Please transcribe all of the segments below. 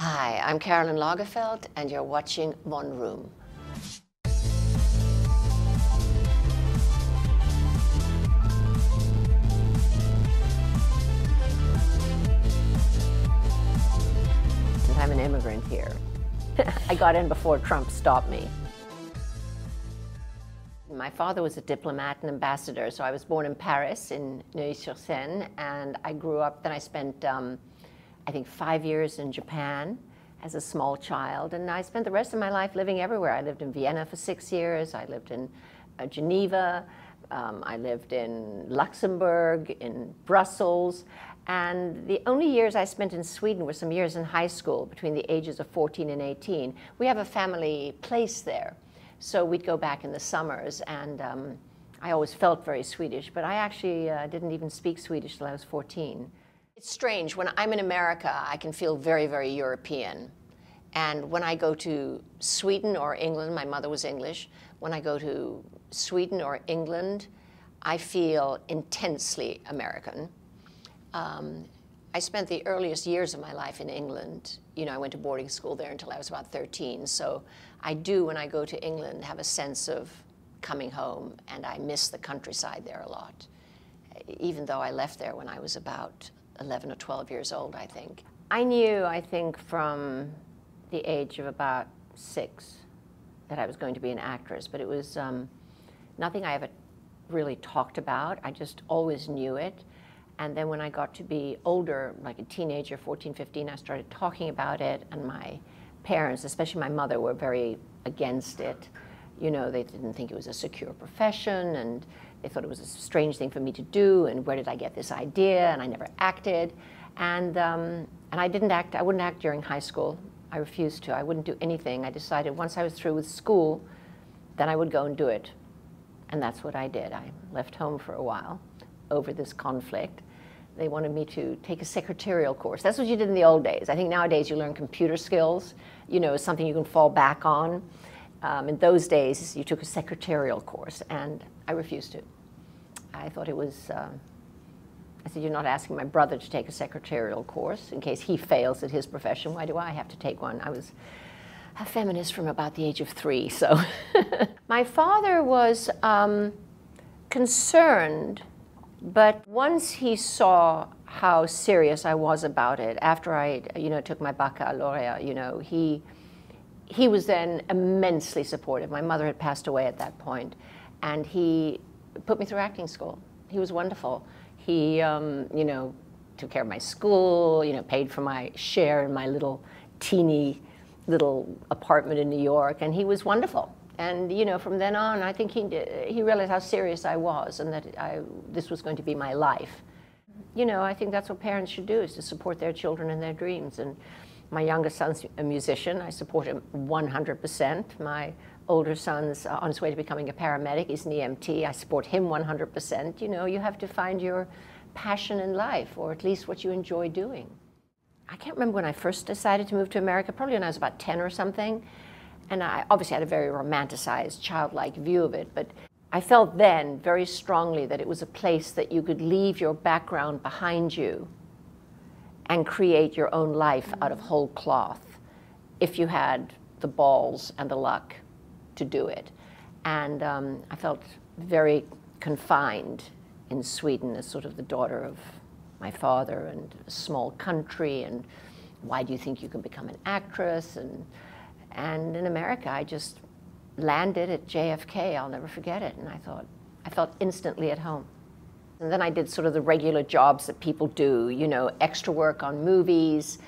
Hi, I'm Carolyn Lagerfelt, and you're watching One Room. I'm an immigrant here. I got in before Trump stopped me. My father was a diplomat and ambassador, so I was born in Paris, in Neuilly-sur-Seine, and I grew up, then I spent, I think, 5 years in Japan as a small child, and I spent the rest of my life living everywhere. I lived in Vienna for 6 years, I lived in Geneva, I lived in Luxembourg, in Brussels, and the only years I spent in Sweden were some years in high school, between the ages of 14 and 18. We have a family place there, so we'd go back in the summers, and I always felt very Swedish, but I actually didn't even speak Swedish till I was 14. It's strange, when I'm in America, I can feel very, very European. And when I go to Sweden or England, my mother was English, when I go to Sweden or England, I feel intensely American. I spent the earliest years of my life in England. You know, I went to boarding school there until I was about 13. So I do, when I go to England, have a sense of coming home, and I miss the countryside there a lot, even though I left there when I was about 11 or 12 years old, I think. I knew, I think, from the age of about 6 that I was going to be an actress, but it was nothing I ever really talked about. I just always knew it. And then when I got to be older, like a teenager, 14, 15, I started talking about it, and my parents, especially my mother, were very against it. You know, they didn't think it was a secure profession, and they thought it was a strange thing for me to do, and where did I get this idea, and I never acted. And I didn't act, I wouldn't act during high school. I refused to, I wouldn't do anything. I decided once I was through with school, then I would go and do it. And that's what I did. I left home for a while over this conflict. They wanted me to take a secretarial course. That's what you did in the old days. I think nowadays you learn computer skills, you know, something you can fall back on. In those days, you took a secretarial course, and I refused to. I thought it was, I said, you're not asking my brother to take a secretarial course in case he fails at his profession. Why do I have to take one? I was a feminist from about the age of 3, so. My father was concerned, but once he saw how serious I was about it, after I, took my baccalaureate, he was then immensely supportive. My mother had passed away at that point, and he put me through acting school. He was wonderful. He, took care of my school, paid for my share in my little teeny little apartment in New York, and he was wonderful. And from then on, I think he realized how serious I was, and that this was going to be my life. I think that's what parents should do, is to support their children and their dreams. And my youngest son's a musician. I support him 100%. My older son's on his way to becoming a paramedic. He's an EMT. I support him 100%. You have to find your passion in life, or at least what you enjoy doing. I can't remember when I first decided to move to America, probably when I was about 10 or something. And I obviously had a very romanticized, childlike view of it, but I felt then very strongly that it was a place that you could leave your background behind you and create your own life out of whole cloth if you had the balls and the luck to do it. And I felt very confined in Sweden as sort of the daughter of my father, and a small country, and why do you think you can become an actress? And in America, I just landed at JFK, I'll never forget it, and I felt instantly at home. And then I did sort of the regular jobs that people do, extra work on movies,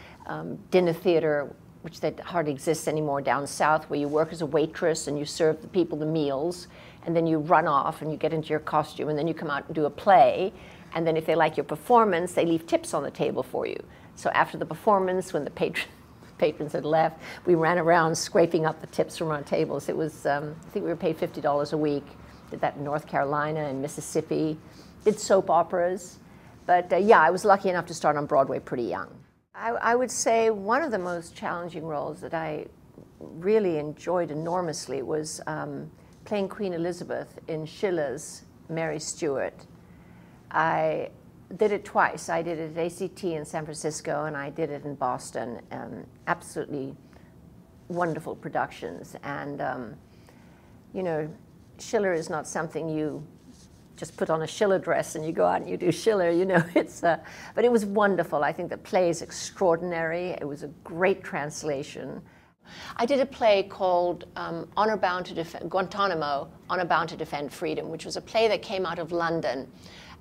dinner theater, which that hardly exists anymore down south, where you work as a waitress and you serve the people the meals, and then you run off and you get into your costume, and then you come out and do a play, and then if they like your performance, they leave tips on the table for you. So after the performance, when the patrons had left, we ran around scraping up the tips from our tables. It was, I think we were paid $50 a week. Did that in North Carolina and Mississippi. Did soap operas. But yeah, I was lucky enough to start on Broadway pretty young. I would say one of the most challenging roles that I really enjoyed enormously was playing Queen Elizabeth in Schiller's Mary Stuart. I did it twice. I did it at ACT in San Francisco, and I did it in Boston. Absolutely wonderful productions. And, you know, Schiller is not something you just put on a Schiller dress and you go out and you do Schiller, you know. But it was wonderful. I think the play is extraordinary. It was a great translation. I did a play called Guantanamo, Honor Bound to Defend Freedom, which was a play that came out of London.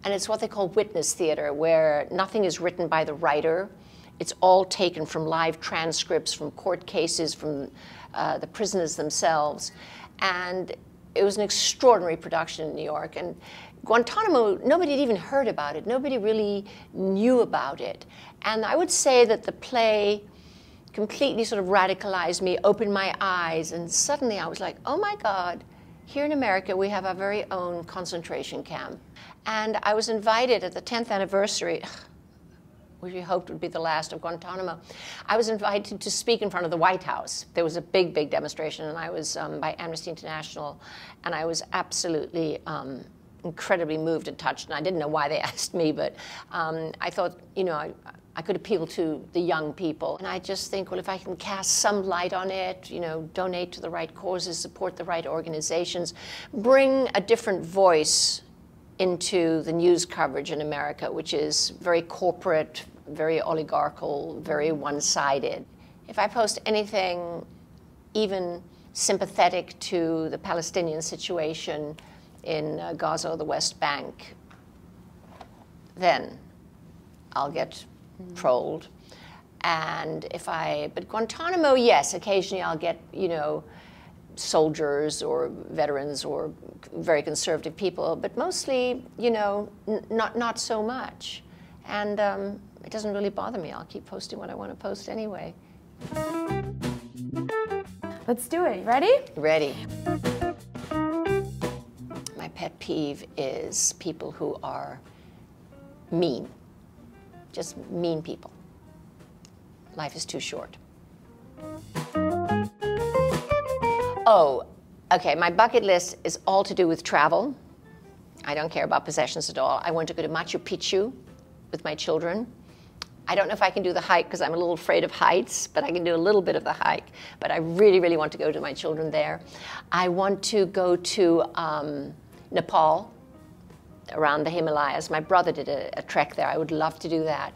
And it's what they call witness theater, where nothing is written by the writer. It's all taken from live transcripts, from court cases, from the prisoners themselves. And it was an extraordinary production in New York. And Guantanamo, nobody had even heard about it. Nobody really knew about it. And I would say that the play completely sort of radicalized me, opened my eyes, and suddenly I was like, oh my God, here in America we have our very own concentration camp. And I was invited at the 10th anniversary, which we hoped would be the last of Guantanamo. I was invited to speak in front of the White House. There was a big, big demonstration, and I was by Amnesty International, and I was absolutely incredibly moved and touched. And I didn't know why they asked me, but I thought, you know, I could appeal to the young people. And I just think, well, if I can cast some light on it, you know, donate to the right causes, support the right organizations, bring a different voice into the news coverage in America, which is very corporate, very oligarchical, very one-sided. If I post anything even sympathetic to the Palestinian situation in Gaza or the West Bank, then I'll get trolled. And but Guantanamo, yes, occasionally I'll get, you know, soldiers or veterans or very conservative people, but mostly, you know, not so much. And it doesn't really bother me. I'll keep posting what I want to post anyway. Let's do it. Ready? Ready. My pet peeve is people who are mean. Just mean people. Life is too short. Oh, okay, my bucket list is all to do with travel. I don't care about possessions at all. I want to go to Machu Picchu with my children. I don't know if I can do the hike because I'm a little afraid of heights, but I can do a little bit of the hike. But I really, really want to go to my children there. I want to go to Nepal, around the Himalayas. My brother did a trek there. I would love to do that.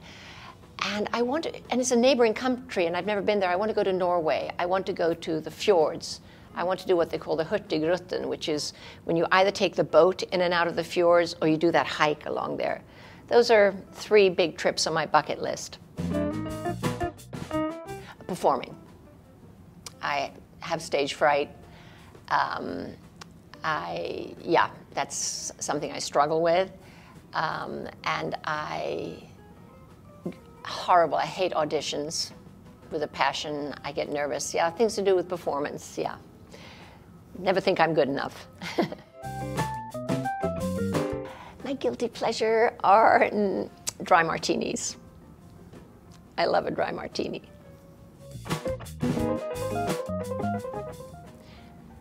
And and it's a neighboring country, and I've never been there. I want to go to Norway. I want to go to the fjords. I want to do what they call the Hurtigruten, which is when you either take the boat in and out of the fjords or you do that hike along there. Those are 3 big trips on my bucket list. Performing. I have stage fright. Yeah, that's something I struggle with. And horrible, I hate auditions with a passion. I get nervous. Yeah, things to do with performance, yeah. Never think I'm good enough. My guilty pleasure are dry martinis. I love a dry martini.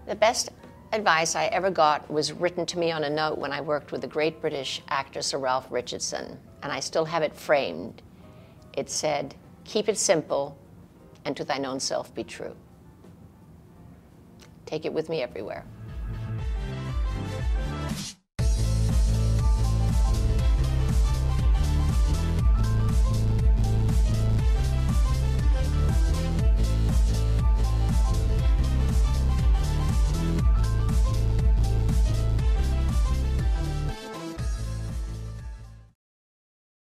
The best advice I ever got was written to me on a note when I worked with the great British actor Sir Ralph Richardson, and I still have it framed. It said, "Keep it simple, and to thine own self be true." Take it with me everywhere.